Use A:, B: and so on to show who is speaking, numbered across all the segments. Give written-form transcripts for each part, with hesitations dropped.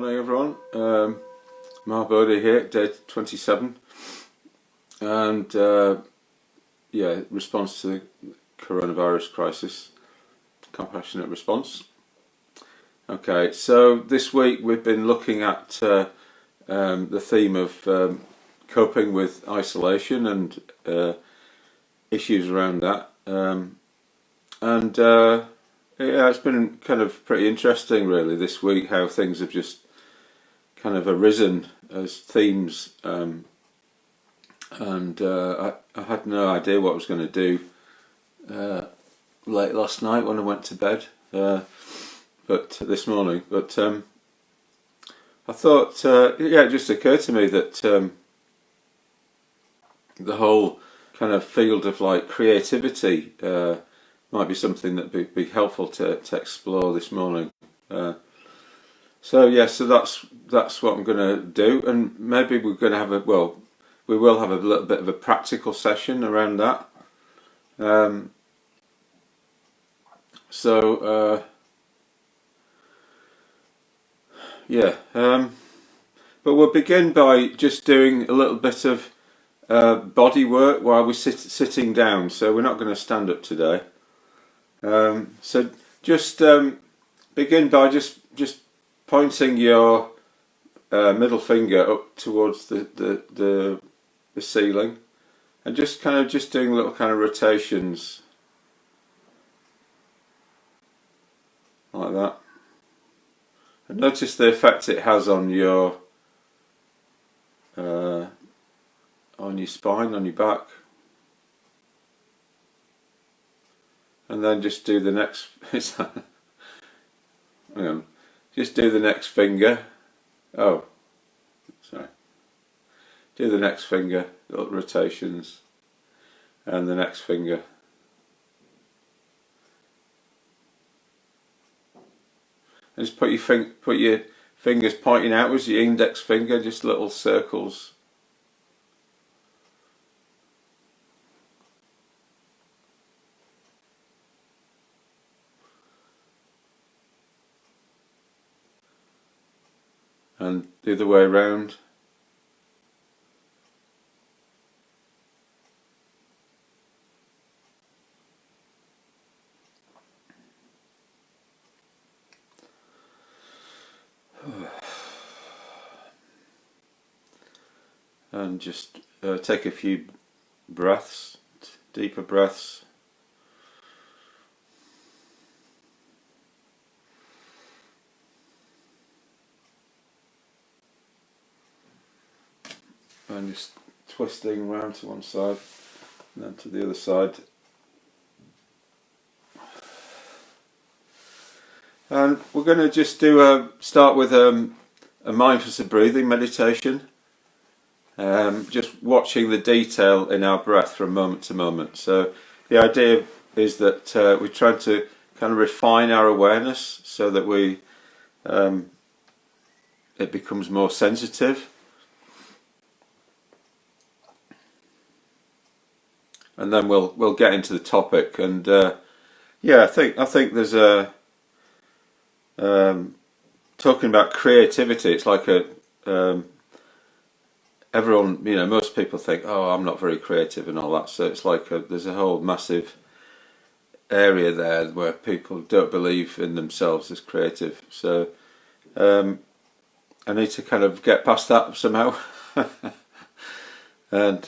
A: Morning everyone, Mark Bodie here, day 27, and response to the coronavirus crisis, compassionate response. Okay, so this week we've been looking at the theme of coping with isolation and issues around that, it's been kind of pretty interesting really this week how things have just kind of arisen as themes, I had no idea what I was going to do late last night when I went to bed, but this morning. But I thought, it just occurred to me that the whole kind of field of like creativity might be something that'd be helpful to explore this morning. So that's what I'm going to do, and maybe we're going to have we will have a little bit of a practical session around that. But we'll begin by just doing a little bit of body work while we're sitting down. So we're not going to stand up today. So just begin by just pointing your middle finger up towards the ceiling, and just doing little kind of rotations like that. And notice the effect it has on your spine, on your back. And then just do the next. Hang on. Just do the next finger. Oh, sorry. Do the next finger, little rotations, and the next finger. And just put your fingers pointing outwards. Your index finger, just little circles. And the other way around. And just take a few breaths, deeper breaths. And just twisting round to one side and then to the other side. And we're going to just start with a mindfulness of breathing meditation, just watching the detail in our breath from moment to moment. So the idea is that we're trying to kind of refine our awareness so that it becomes more sensitive. And then we'll get into the topic, and I think there's talking about creativity. It's like everyone, most people think, oh, I'm not very creative and all that. So it's like there's a whole massive area there where people don't believe in themselves as creative. So I need to kind of get past that somehow. And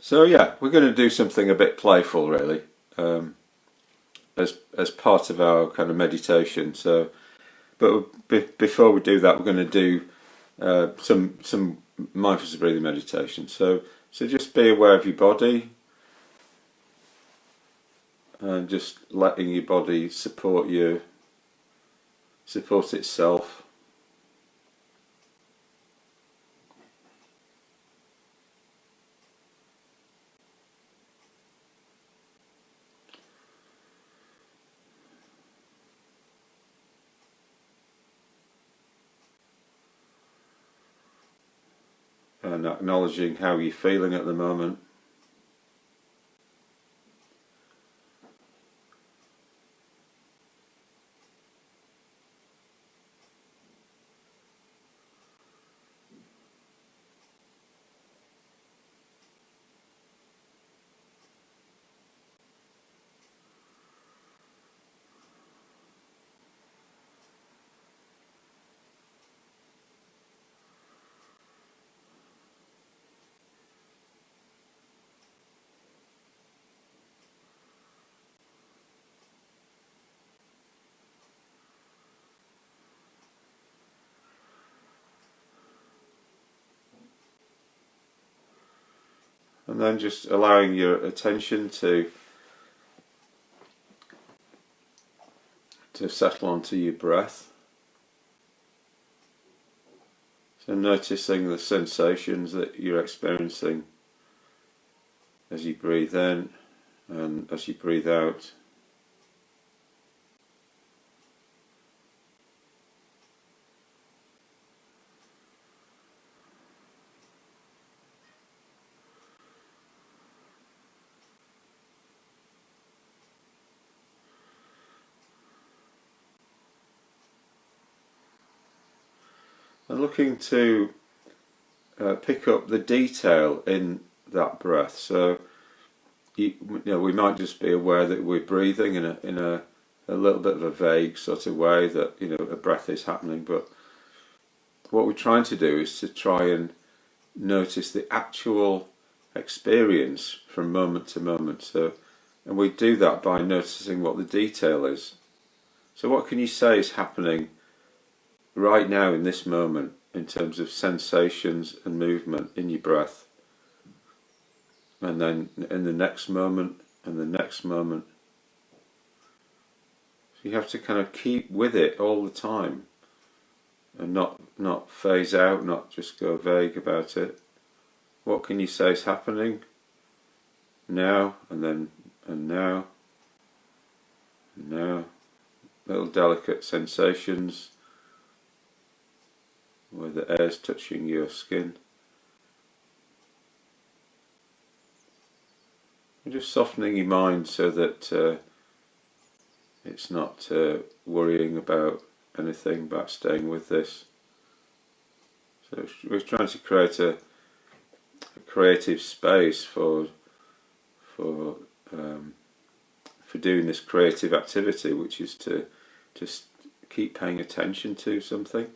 A: So we're going to do something a bit playful, really, as part of our kind of meditation. So, but before we do that, we're going to do some mindfulness breathing meditation. So just be aware of your body, and just letting your body support itself. And acknowledging how you're feeling at the moment. and then just allowing your attention to settle onto your breath. So noticing the sensations that you're experiencing as you breathe in and as you breathe out. And looking to pick up the detail in that breath. So we might just be aware that we're breathing in a little bit of a vague sort of way, that a breath is happening, but what we're trying to do is to try and notice the actual experience from moment to moment. So, and we do that by noticing what the detail is. So what can you say is happening right now in this moment in terms of sensations and movement in your breath, and then in the next moment and the next moment. So you have to kind of keep with it all the time and not phase out, not just go vague about it. What can you say is happening now, and then and now and now? Little delicate sensations where the air's touching your skin. And just softening your mind so that it's not worrying about anything, but staying with this. So we're trying to create a creative space for doing this creative activity, which is to just keep paying attention to something.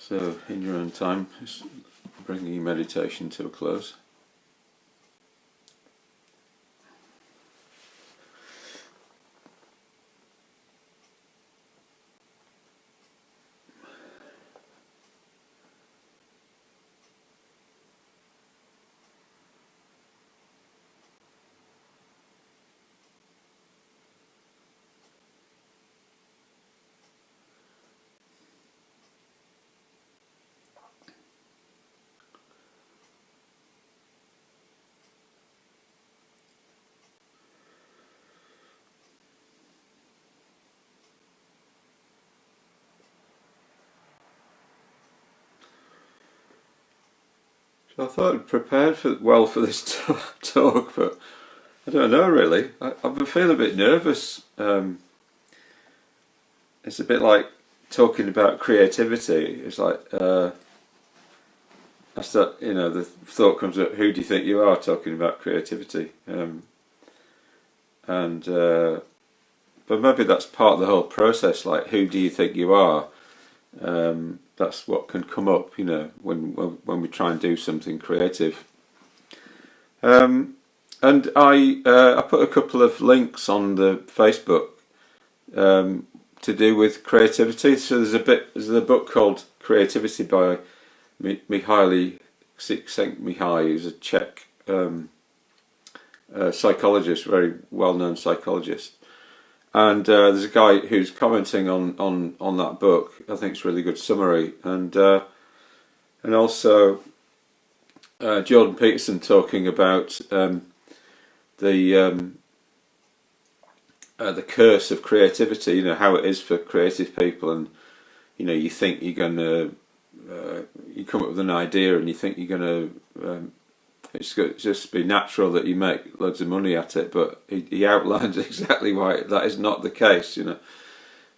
A: So in your own time, just bringing meditation to a close. So I thought I'd prepared for this talk, but I don't know really. I've been feeling a bit nervous. It's a bit like talking about creativity. It's like I start, the thought comes up: who do you think you are talking about creativity? And but maybe that's part of the whole process. Like, who do you think you are? That's what can come up, when we try and do something creative. And I put a couple of links on the Facebook to do with creativity. So there's a book called Creativity by Mihaly Csikszentmihalyi, who's a Czech psychologist, very well-known psychologist. And there's a guy who's commenting on that book. I think it's a really good summary, and also Jordan Peterson talking about the curse of creativity. How it is for creative people, and you think you're gonna you come up with an idea, and you think you're gonna it's going to just be natural that you make loads of money at it, but he outlines exactly why that is not the case,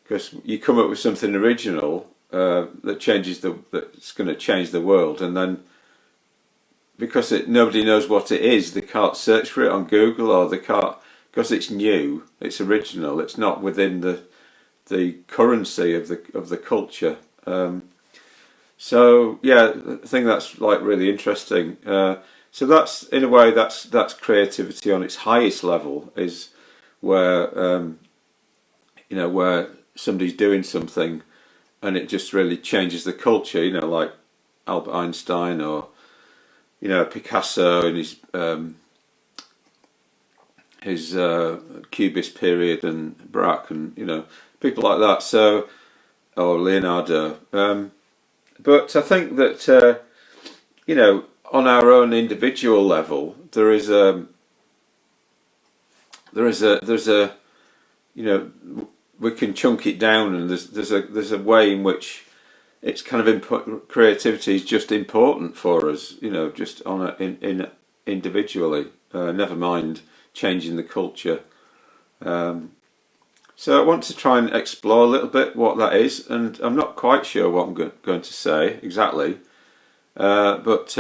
A: because you come up with something original that's going to change the world, and then because nobody knows what it is, they can't search for it on Google, or they can't, because it's new, it's original, it's not within the currency of the culture. So yeah, I think that's like really interesting. So that's, in a way, that's creativity on its highest level, is where where somebody's doing something and it just really changes the culture. Like Albert Einstein, or Picasso in his Cubist period, and Braque, and people like that. So, or Leonardo. But I think that on our own individual level, there's a we can chunk it down, and there's a way in which it's kind of creativity is just important for us, just in individually. Never mind changing the culture. So I want to try and explore a little bit what that is, and I'm not quite sure what I'm going to say exactly, but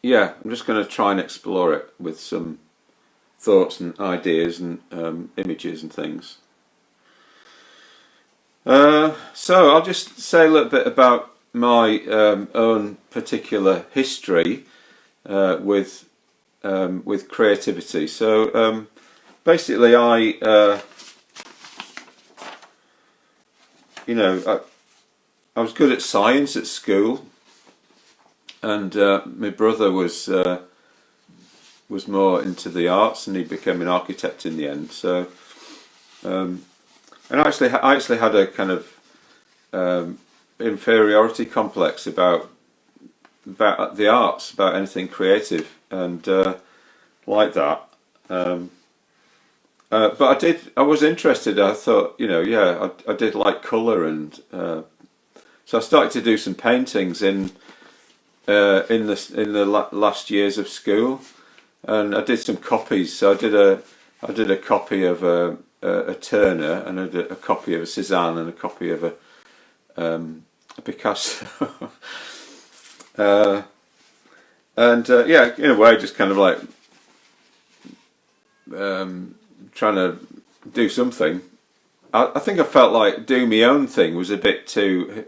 A: yeah, I'm just going to try and explore it with some thoughts and ideas and images and things. So I'll just say a little bit about my own particular history with creativity. So basically, I was good at science at school, and my brother was more into the arts, and he became an architect in the end. So, and I actually had a kind of inferiority complex about the arts, about anything creative, and like that. But I was interested. I thought, I did like colour, and so I started to do some paintings in the last years of school, and I did some copies. So I did a copy of a Turner, and I did a copy of a Cézanne, and a copy of a Picasso. Yeah, in a way, just kind of like trying to do something I think I felt like doing my own thing was a bit too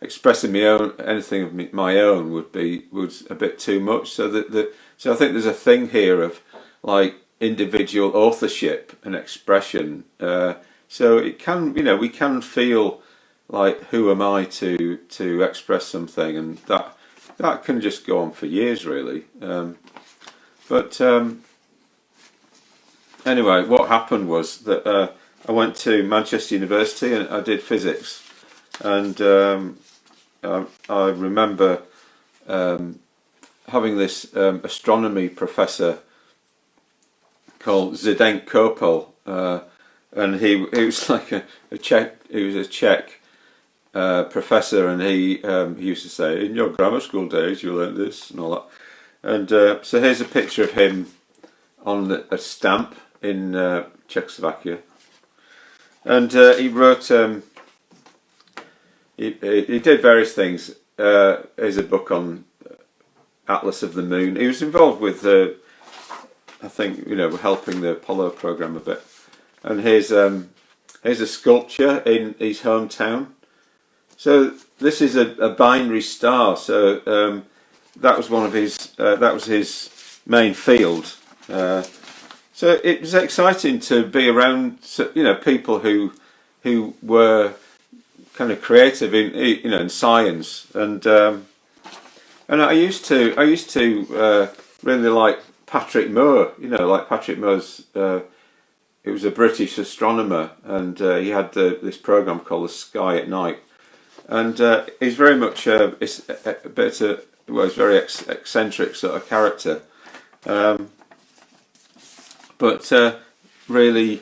A: expressing my own anything of my own was a bit too much. So I think there's a thing here of like individual authorship and expression. So it can, we can feel like, who am I to express something, and that can just go on for years, really. But anyway, what happened was that I went to Manchester University and I did physics, and I remember having this astronomy professor called Zdeněk Kopel, and he was like a Czech professor, and he used to say, in your grammar school days you learned this and all that. And so here's a picture of him on a stamp in Czechoslovakia, and he wrote, he did various things. Here's a book on Atlas of the Moon. He was involved with, I think, helping the Apollo program a bit. And here's a sculpture in his hometown. So this is a binary star. So that was one of his. That was his main field. So it was exciting to be around, people who were kind of creative in science, and I used to really like Patrick Moore. Like Patrick Moore's. He was a British astronomer, and he had this program called The Sky at Night, and he's very much he's very eccentric sort of character, but really,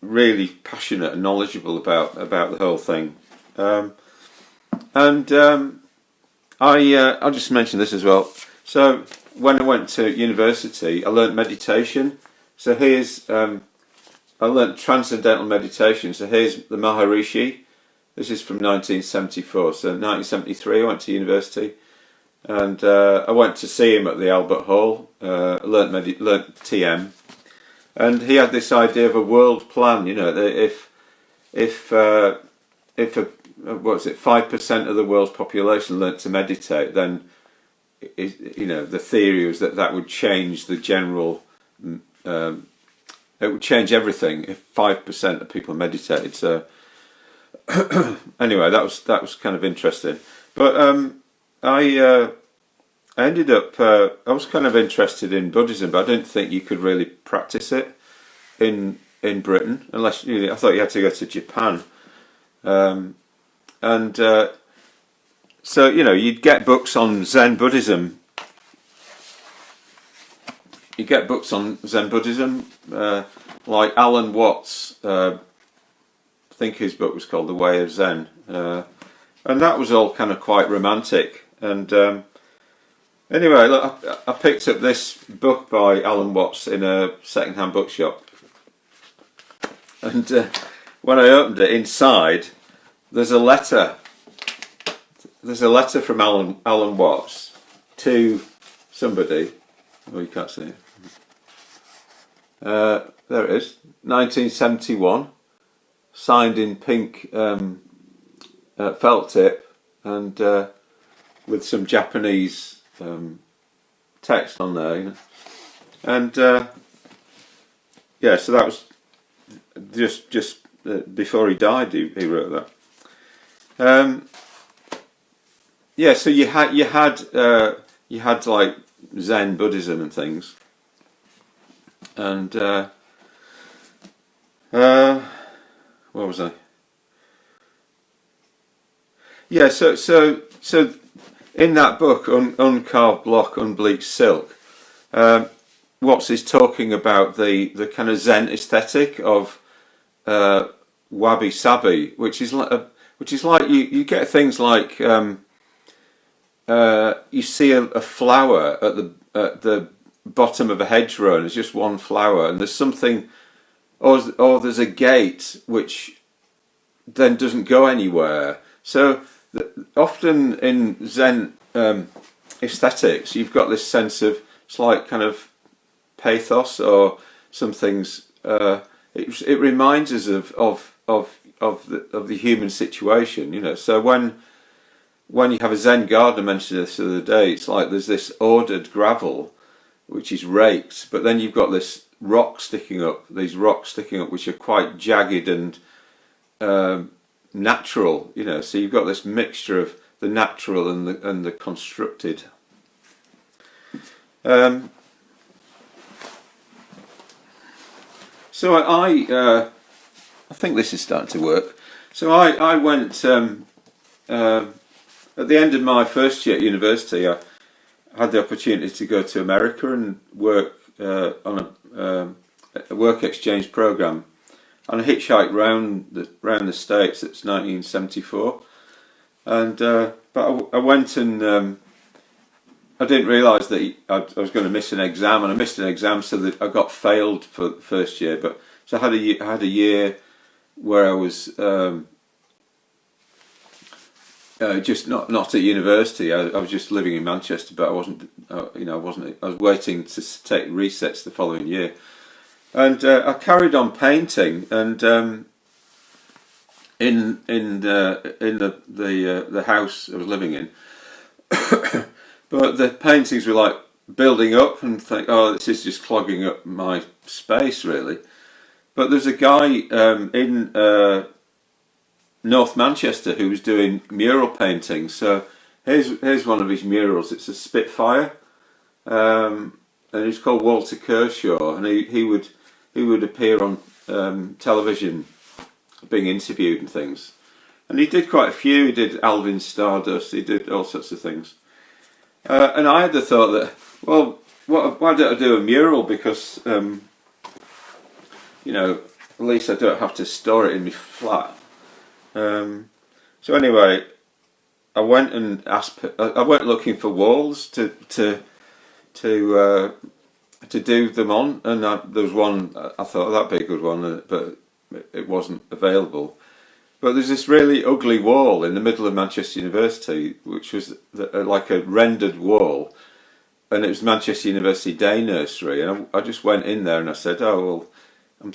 A: really passionate and knowledgeable about the whole thing, and I'll just mention this as well. So when I went to university, I learnt meditation. So here's I learnt transcendental meditation. So here's the Maharishi. This is from 1974. So 1973, I went to university, and I went to see him at the Albert Hall. Learnt TM, and he had this idea of a world plan. That if 5% of the world's population learnt to meditate, then the theory was that would change the general. It would change everything if 5% of people meditated. So anyway, that was kind of interesting. But I ended up. I was kind of interested in Buddhism, but I didn't think you could really practice it in Britain unless I thought you had to go to Japan. So you'd get books on Zen Buddhism. You get books on Zen Buddhism, like Alan Watts. I think his book was called The Way of Zen, and that was all kind of quite romantic. And anyway, look, I picked up this book by Alan Watts in a second-hand bookshop, and when I opened it, inside there's a letter. There's a letter from Alan Watts to somebody. Oh, you can't see it. There it is. 1971, signed in pink felt tip, and with some Japanese text on there. And so that was just before he died. He wrote that. So you had like Zen Buddhism and things, and where was I? Yeah, so in that book, Uncarved Block, Unbleached Silk, Watts is talking about the kind of Zen aesthetic of wabi sabi, which is like you get things like you see a flower at the bottom of a hedgerow, and it's just one flower, and there's something, or there's a gate which then doesn't go anywhere. So often in Zen aesthetics, you've got this sense of slight kind of pathos, or some things it reminds us of the human situation, you know. So when you have a Zen gardener mentioned this the other day, it's like there's this ordered gravel which is raked, but then you've got this these rocks sticking up, which are quite jagged and natural, you know. So you've got this mixture of the natural and the constructed. So I think this is starting to work. So I went at the end of my first year at university. I had the opportunity to go to America and work on a work exchange program, and I hitchhiked round the States. It's 1974, and but I went and I didn't realise that I was going to miss an exam, and I missed an exam, so that I got failed for the first year. But so I had a year where I was just not at university. I was just living in Manchester, but I wasn't. I was waiting to take resets the following year, and I carried on painting. And in the house I was living in, but the paintings were like building up, and think, oh, this is just clogging up my space, really. But there's a guy in North Manchester who was doing mural painting. So here's one of his murals. It's a Spitfire, and he's called Walter Kershaw, and he would appear on television, being interviewed and things. And he did quite a few. He did Alvin Stardust. He did all sorts of things. And I had the thought that, well, why don't I do a mural? Because at least I don't have to store it in my flat. So anyway, I went and I went looking for walls to do them on, and there was one. I thought that'd be a good one, but it wasn't available. But there's this really ugly wall in the middle of Manchester University, which was like a rendered wall, and it was Manchester University Day Nursery. And I just went in there and I said, "Oh well, I'm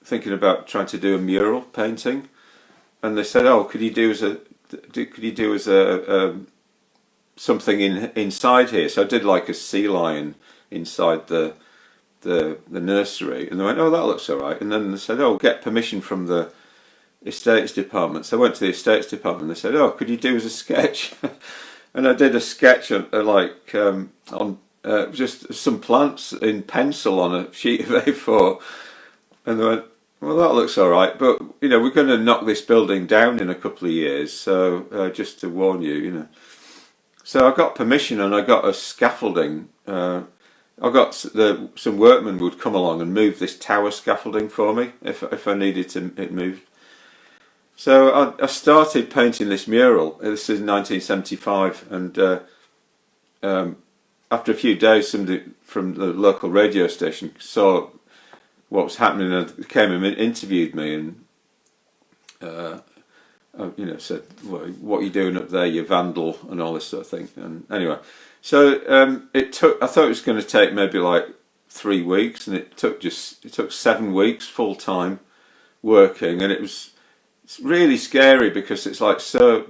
A: thinking about trying to do a mural painting." And they said, "Oh, could you do as a something inside here?" So I did like a sea lion inside the nursery, and they went, "Oh, that looks all right." And then they said, "Oh, get permission from the estates department." So I went to the estates department, and they said, "Oh, could you do as a sketch?" And I did a sketch on just some plants in pencil on a sheet of A4, and they went, "Well, that looks all right, but we're going to knock this building down in a couple of years, so just to warn you, So I got permission, and I got a scaffolding. I got some workmen would come along and move this tower scaffolding for me if I needed it moved. So I started painting this mural. This is 1975, and after a few days, somebody from the local radio station saw what was happening, and came and interviewed me, and said, "Well, what are you doing up there, you vandal," and all this sort of thing. And anyway, so I thought it was going to take maybe like 3 weeks, and it took 7 weeks full time working, and it's really scary because it's like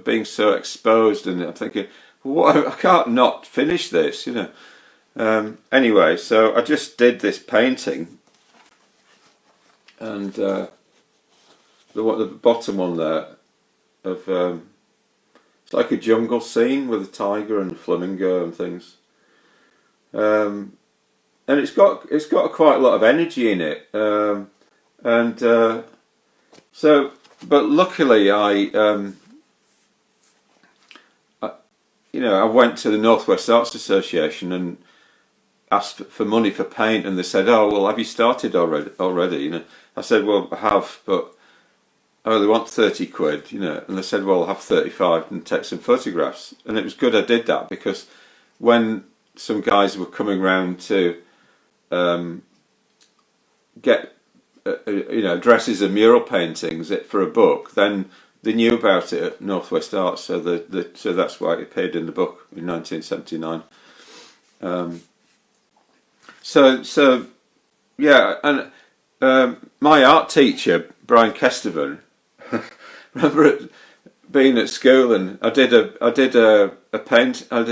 A: being so exposed, and I'm thinking, I can't not finish this, Anyway, so I just did this painting, and the bottom one there of it's like a jungle scene with a tiger and a flamingo and things, and it's got quite a lot of energy in it, but luckily I went to the Northwest Arts Association and asked for money for paint, and they said, "Oh well, have you started already?" I said, "Well, I have, but they want 30 quid, And they said, "Well, I'll have 35 and take some photographs." And it was good I did that, because when some guys were coming round to get dresses and mural paintings for a book, then they knew about it at Northwest Arts, so so that's why it appeared in the book in 1979. So yeah, and my art teacher, Brian Kestevan, remember being at school, and I did a paint. I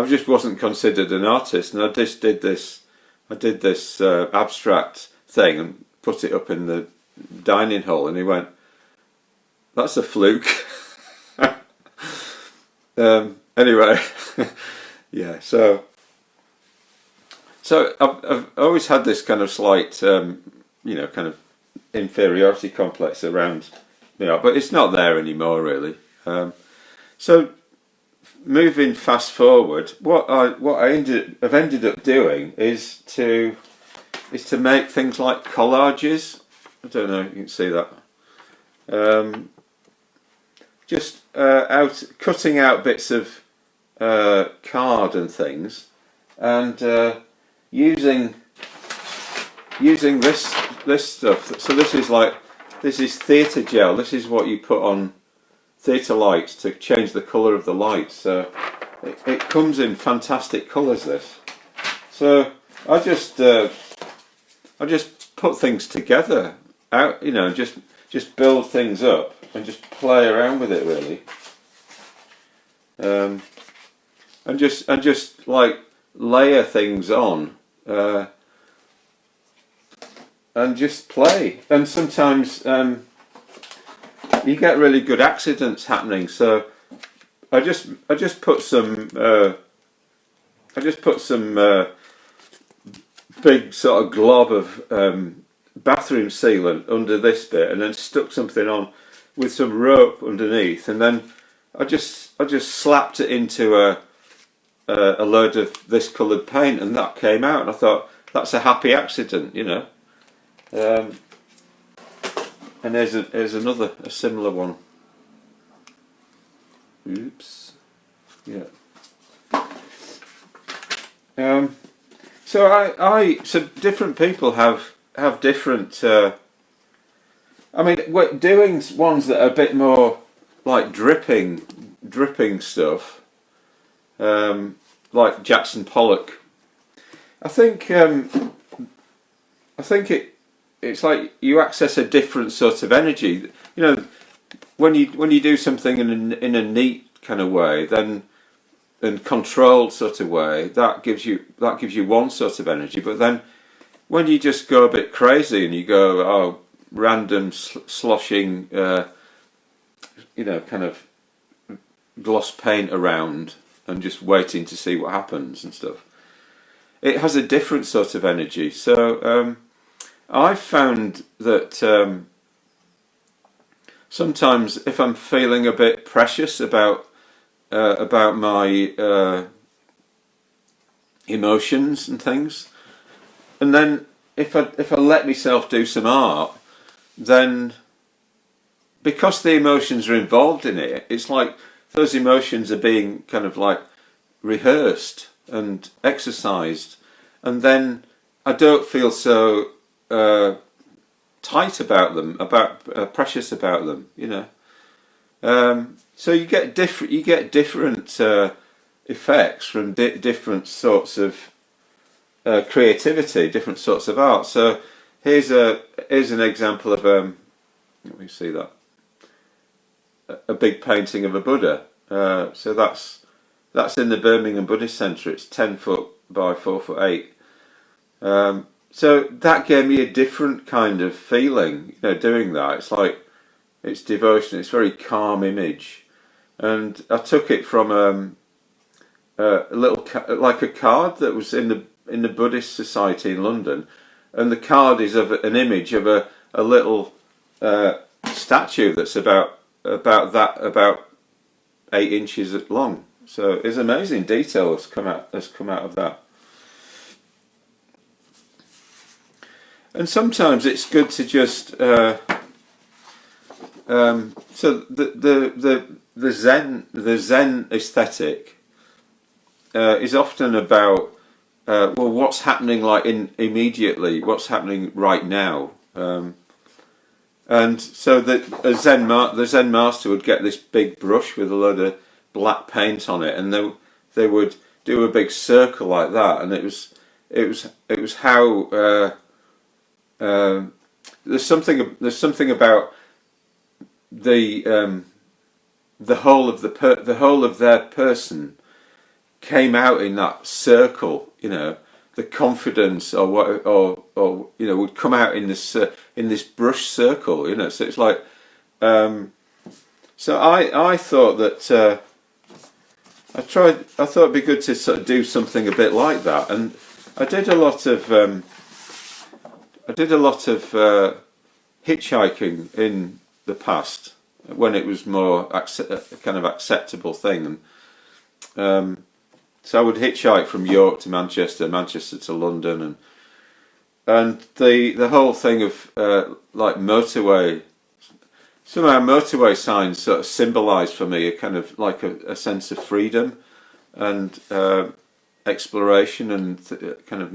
A: just wasn't considered an artist, and I just did this. I did this abstract thing and put it up in the dining hall, and he went, "That's a fluke." Anyway, yeah. So I've always had this kind of slight, kind of inferiority complex around, but it's not there anymore, really. So moving fast forward, have ended up doing is to make things like collages. I don't know if you can see that. Just cutting out bits of card and things, and using this stuff. So this is theatre gel. This is what you put on theatre lights to change the colour of the lights. So it comes in fantastic colours. This. So I just put things together out. Just build things up and just play around with it, really. And just like layer things on. And just play, and sometimes you get really good accidents happening. So I just put some big sort of glob of bathroom sealant under this bit, and then stuck something on with some rope underneath, and then I just slapped it into a load of this coloured paint, and that came out, and I thought, that's a happy accident, and there's a similar one. Oops. Yeah. So different people have different. Doing ones that are a bit more like dripping stuff, like Jackson Pollock. I think it's like you access a different sort of energy. When you do something in a neat kind of way, then and controlled sort of way, that gives you one sort of energy. But then when you just go a bit crazy and you go random sloshing, kind of gloss paint around and just waiting to see what happens and stuff, it has a different sort of energy. So I've found that sometimes if I'm feeling a bit precious about my emotions and things, and then if I let myself do some art, then because the emotions are involved in it, it's like those emotions are being kind of like rehearsed and exercised, and then I don't feel so tight about them, precious about them, So you get different effects from different sorts of creativity, different sorts of art. So here's an example of let me see that, a big painting of a Buddha. So that's in the Birmingham Buddhist Centre. It's 10 foot by 4'8". So that gave me a different kind of feeling, doing that. It's like, it's devotion. It's a very calm image, and I took it from a little like a card that was in the Buddhist Society in London, and the card is of an image of a little statue that's about 8 inches long. So it's amazing detail has come out of that. And sometimes it's good to just so the Zen aesthetic is often about what's happening like immediately, what's happening right now, and so the Zen master would get this big brush with a load of black paint on it, and they would do a big circle like that, and it was it was how there's something about the whole of the whole of their person came out in that circle. The confidence or what or would come out in this brush circle. So it's like so I thought that I thought it'd be good to sort of do something a bit like that, and I did a lot of hitchhiking in the past when it was more a kind of acceptable thing. So I would hitchhike from York to Manchester, Manchester to London, and the whole thing of like motorway. Somehow motorway signs sort of symbolised for me a kind of like a sense of freedom and exploration and kind of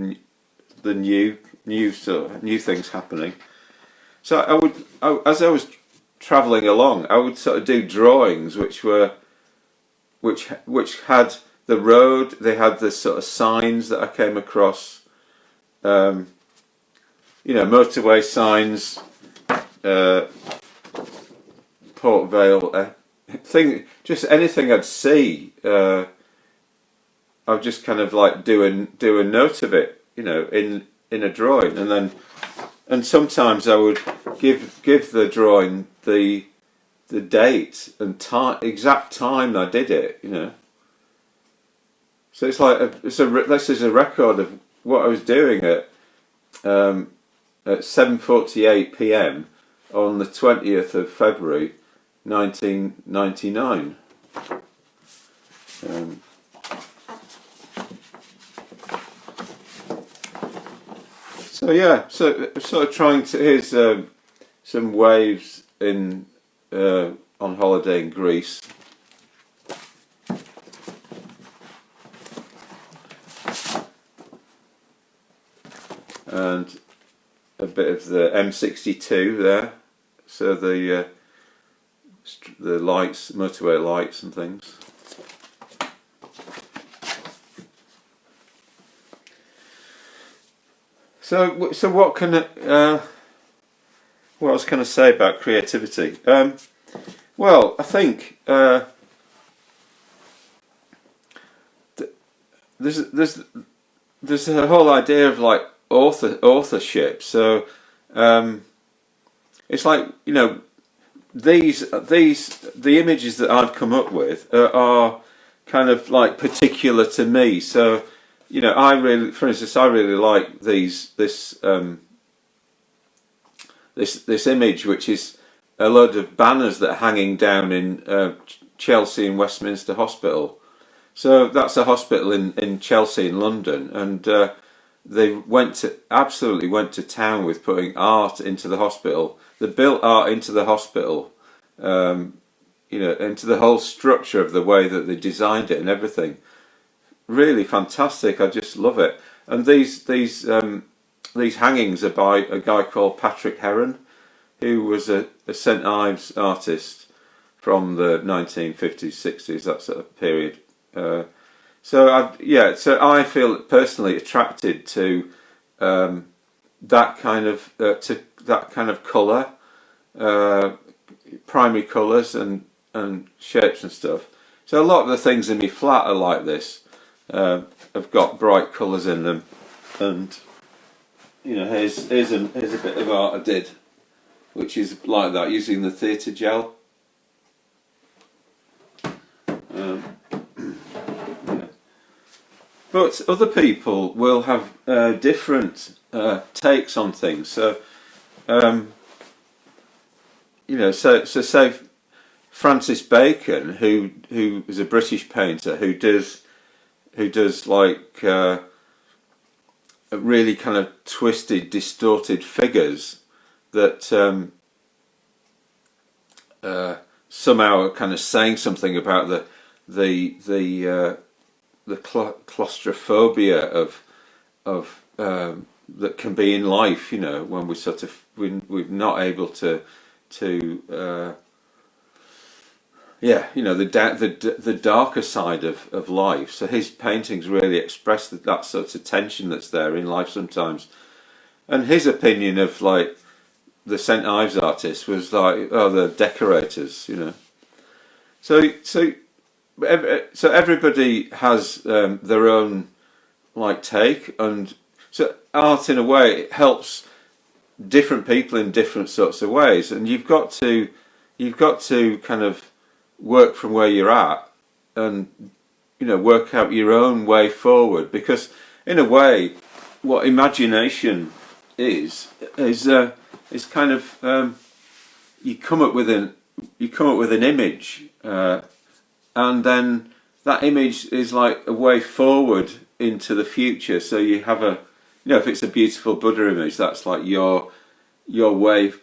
A: the new things happening. So as I was travelling along, I would sort of do drawings which had the road. They had the sort of signs that I came across. Motorway signs. Port Vale, just anything I'd see, I would just kind of like do a note of it, in a drawing, and sometimes I would give the drawing the date and exact time I did it, So it's like this is a record of what I was doing at 7:48 p.m. on the 20th of February. 1999. So yeah, so sort of trying to. Here's some waves on holiday in Greece. And a bit of the M62 there. So the lights, motorway lights and things. So what else can I say about creativity? Well, I think there's a whole idea of like authorship. So it's like the images that I've come up with are kind of like particular to me. So for instance, I really like this image, which is a load of banners that are hanging down in Chelsea and Westminster Hospital. So that's a hospital in Chelsea in London, and they absolutely went to town with putting art into the hospital. They built art into the hospital, into the whole structure of the way that they designed it and everything. Really fantastic. I just love it. And these hangings are by a guy called Patrick Heron, who was a St Ives artist from the 1950s, 60s, that sort of period. So I feel personally attracted to that kind of colour, primary colours and shapes and stuff. So a lot of the things in my flat are like this. Have got bright colours in them, and here's a bit of art I did, which is like that, using the theatre gel. But other people will have different takes on things. So, so say Francis Bacon, who is a British painter who does like really kind of twisted, distorted figures that somehow are kind of saying something about the claustrophobia of that can be in life, when we're not able to yeah, you know, the darker side of life. So his paintings really express that sort of tension that's there in life sometimes. And his opinion of like the St Ives artists was like, oh, the decorators, you know. So everybody has their own like take, and so art in a way it helps different people in different sorts of ways, and you've got to kind of work from where you're at, and you know, work out your own way forward, because in a way what imagination is kind of you come up with an image, and then that image is like a way forward into the future. So you have a, you know, if it's a beautiful Buddha image, that's like your way,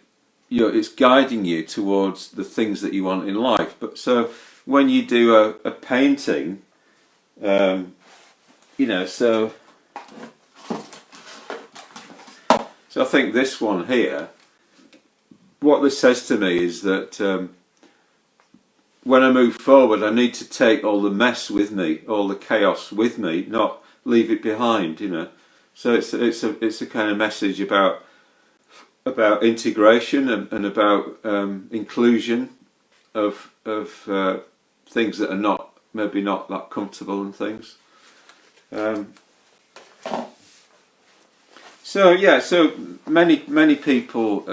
A: it's guiding you towards the things that you want in life. But so when you do a painting, you know, so I think this one here, what this says to me is that when I move forward, I need to take all the mess with me, all the chaos with me, not leave it behind, you know. So it's a kind of message about integration and about inclusion of things that are maybe not that comfortable and things. So yeah, so many people,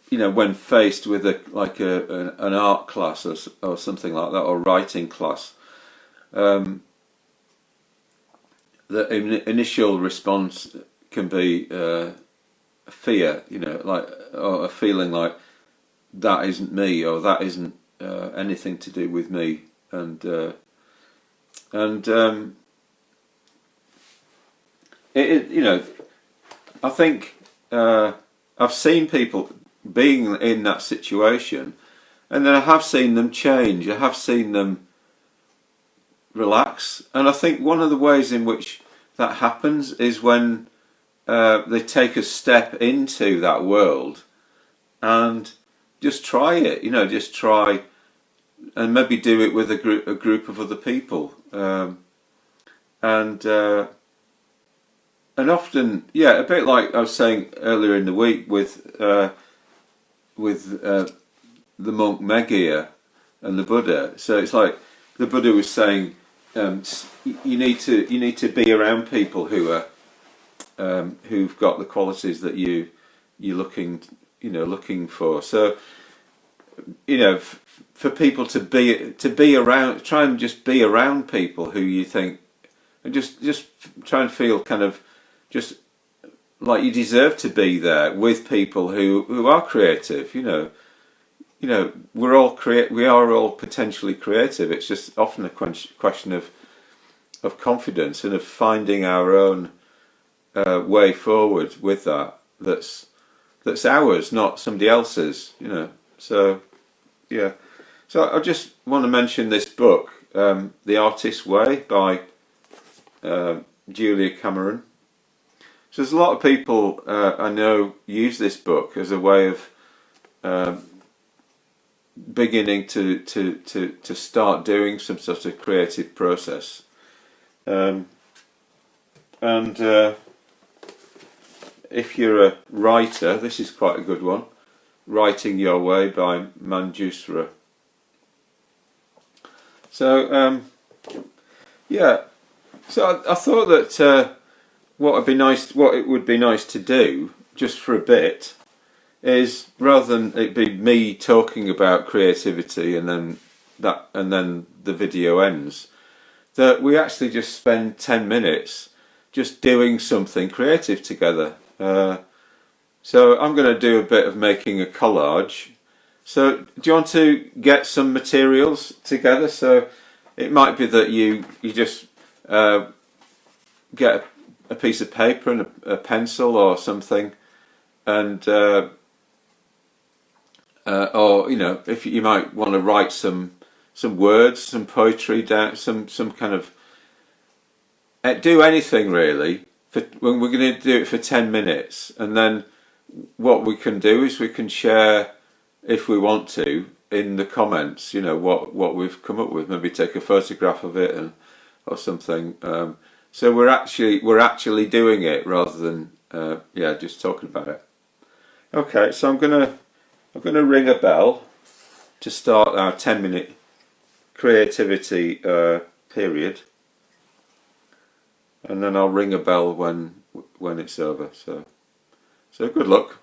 A: you know, when faced with an art class or something like that, or writing class, the initial response can be fear, you know, like, or a feeling like that isn't me, or that isn't anything to do with me, and you know, I think I've seen people being in that situation, and then I have seen them change. I have seen them relax, and I think one of the ways in which that happens is when they take a step into that world and just try it. You know, just try and maybe do it with a group of other people, and often, yeah, a bit like I was saying earlier in the week with the monk Megir and the Buddha. So it's like the Buddha was saying, you need to be around people who are who've got the qualities that you're looking for. So, you know, for people to be around, try and just be around people who you think, and just try and feel kind of just like you deserve to be there with people who are creative. You know, we are all potentially creative. It's just often a question of confidence and of finding our own way forward with that's ours, not somebody else's. You know, so yeah. So I just want to mention this book, The Artist's Way by Julia Cameron. So there's a lot of people I know use this book as a way of beginning to start doing some sort of creative process. And if you're a writer, this is quite a good one. Writing Your Way by Manjusra. So yeah, so I thought that what it would be nice to do just for a bit is, rather than it be me talking about creativity and then the video ends, that we actually just spend 10 minutes just doing something creative together. So I'm going to do a bit of making a collage. So do you want to get some materials together? So it might be that you just get a piece of paper and a pencil or something, and or, you know, if you might want to write some words, some poetry down, some kind of do anything really. When we're going to do it for 10 minutes, and then what we can do is we can share, if we want to, in the comments, you know, what we've come up with. Maybe take a photograph of it or something. So we're actually doing it rather than yeah, just talking about it. Okay, so I'm gonna ring a bell to start our 10-minute creativity period, and then I'll ring a bell when it's over. So good luck.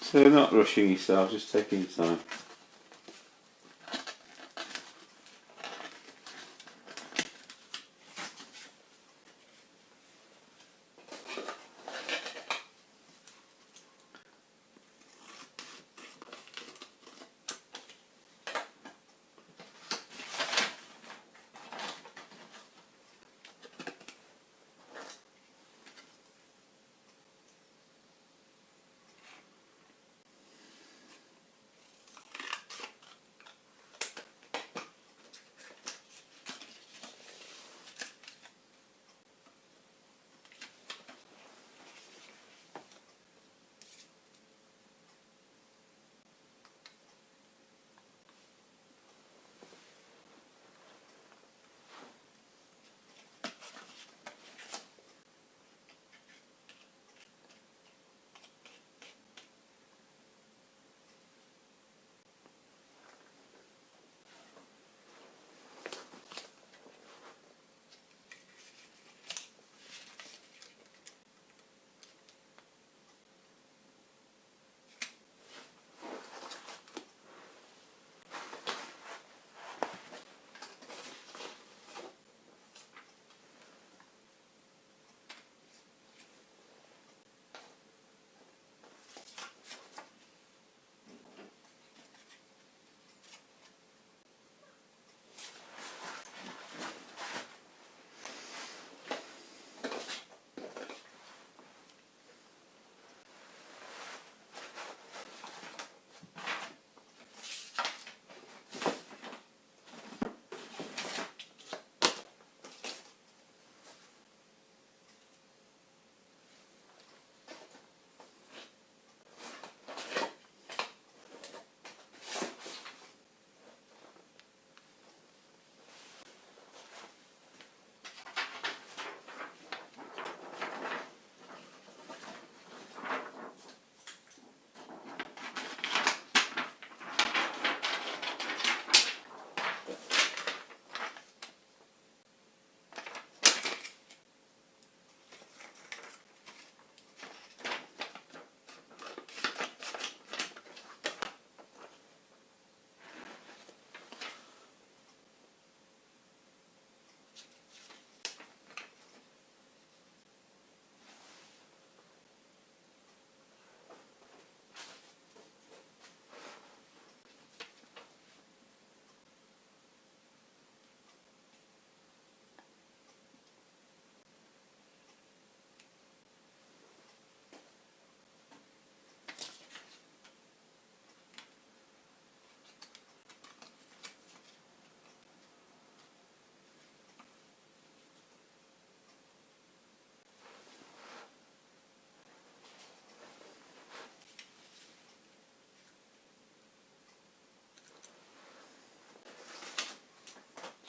A: So not rushing yourself, just taking your time.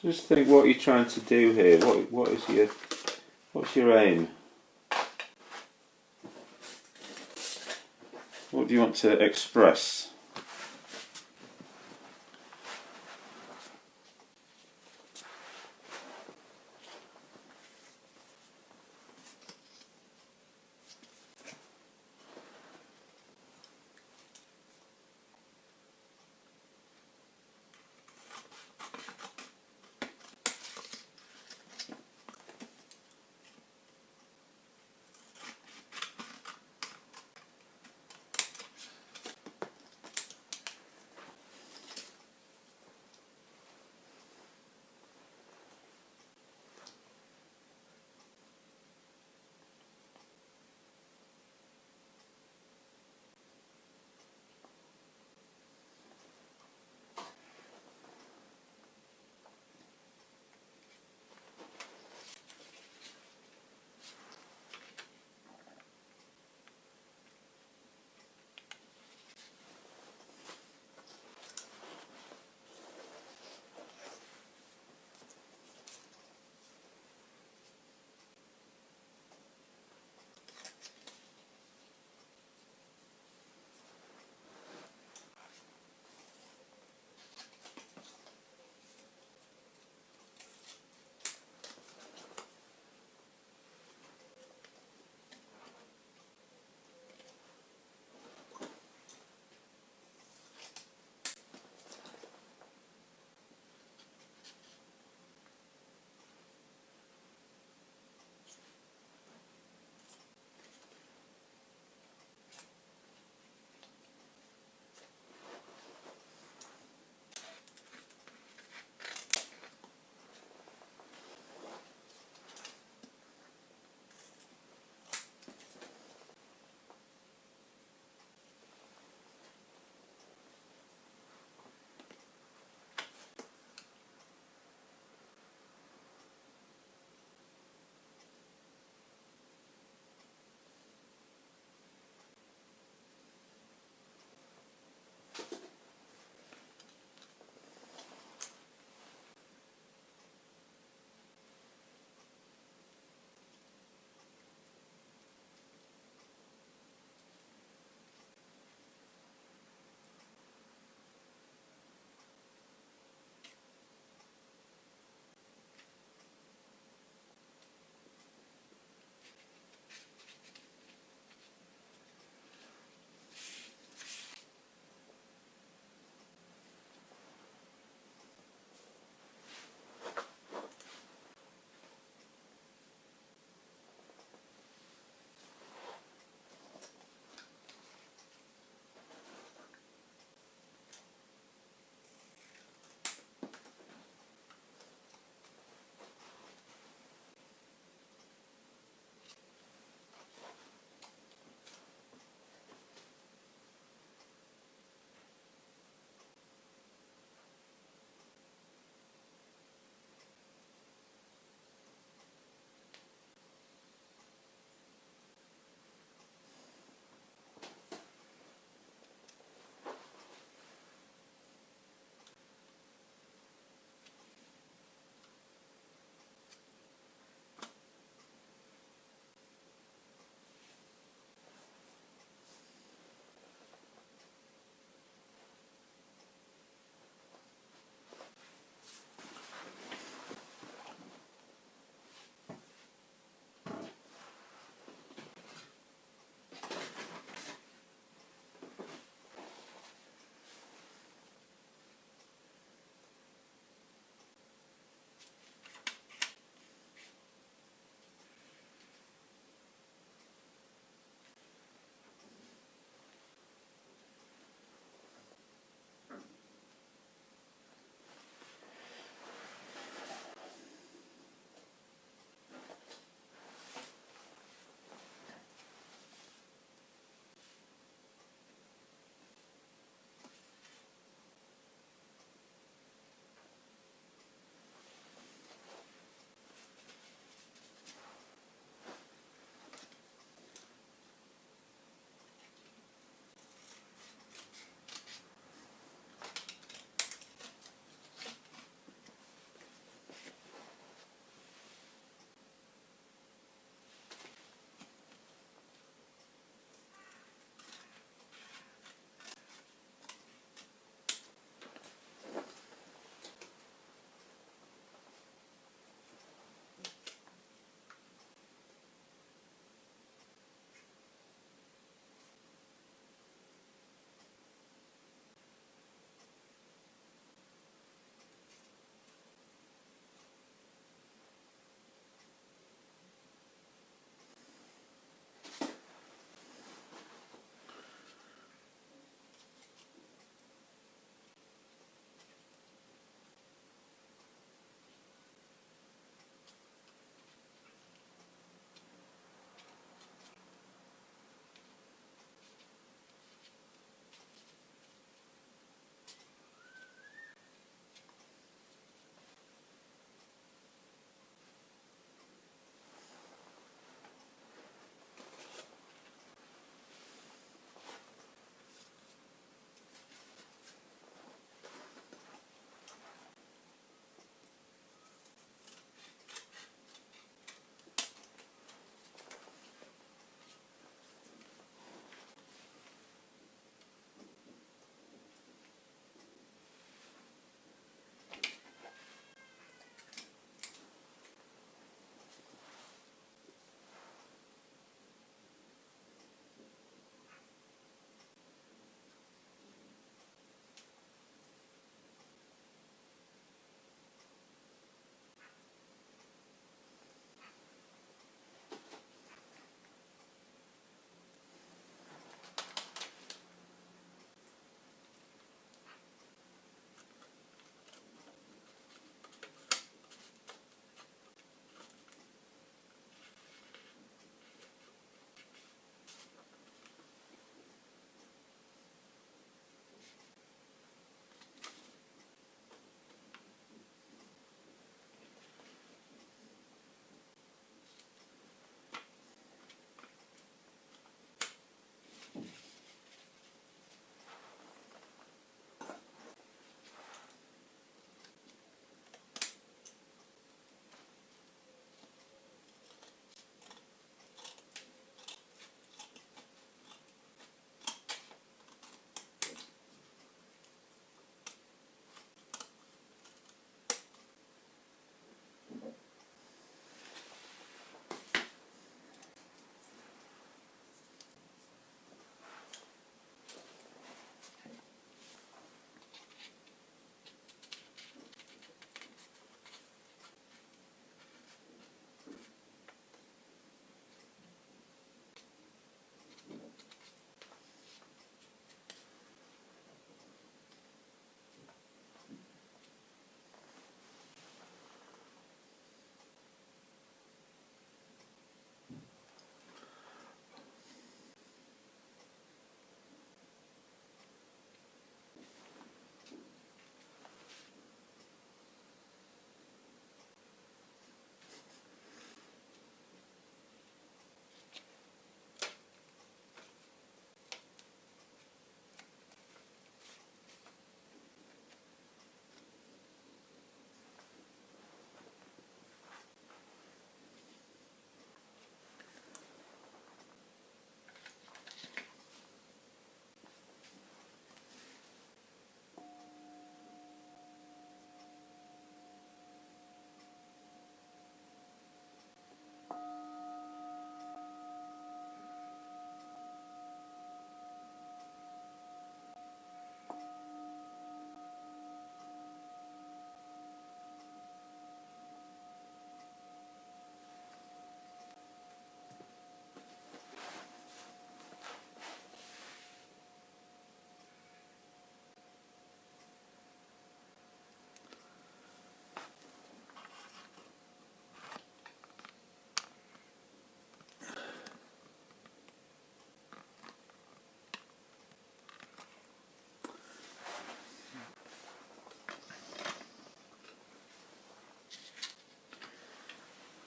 A: Just think what you're trying to do here. What's your aim? What do you want to express?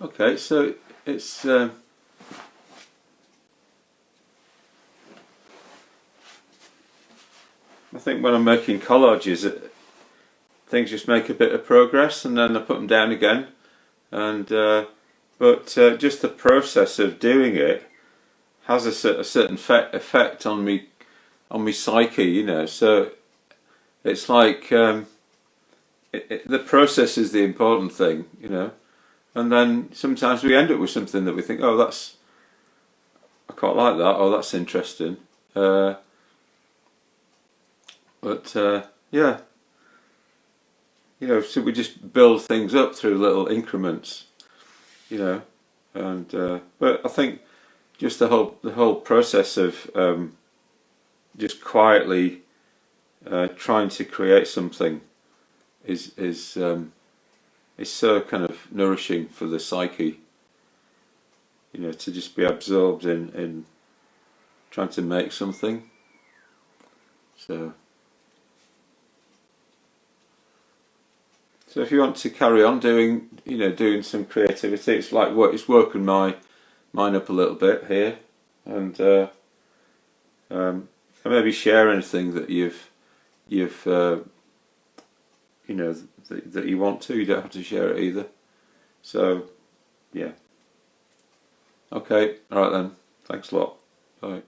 A: Okay, so it's I think when I'm making collages, things just make a bit of progress, and then I put them down again. And but just the process of doing it has a certain effect on me, on my psyche, you know. So it's like the process is the important thing, you know. And then sometimes we end up with something that we think, oh, that's, I quite like that, oh, that's interesting. But yeah, you know, so we just build things up through little increments, you know. And but I think just the whole process of just quietly trying to create something is so kind of nourishing for the psyche, you know, to just be absorbed in trying to make something. So if you want to carry on doing, you know, doing some creativity, it's like it's woken mine up a little bit here, and maybe share anything that you've you know, that you want to. You don't have to share it either. So yeah. Okay. All right then. Thanks a lot. Bye.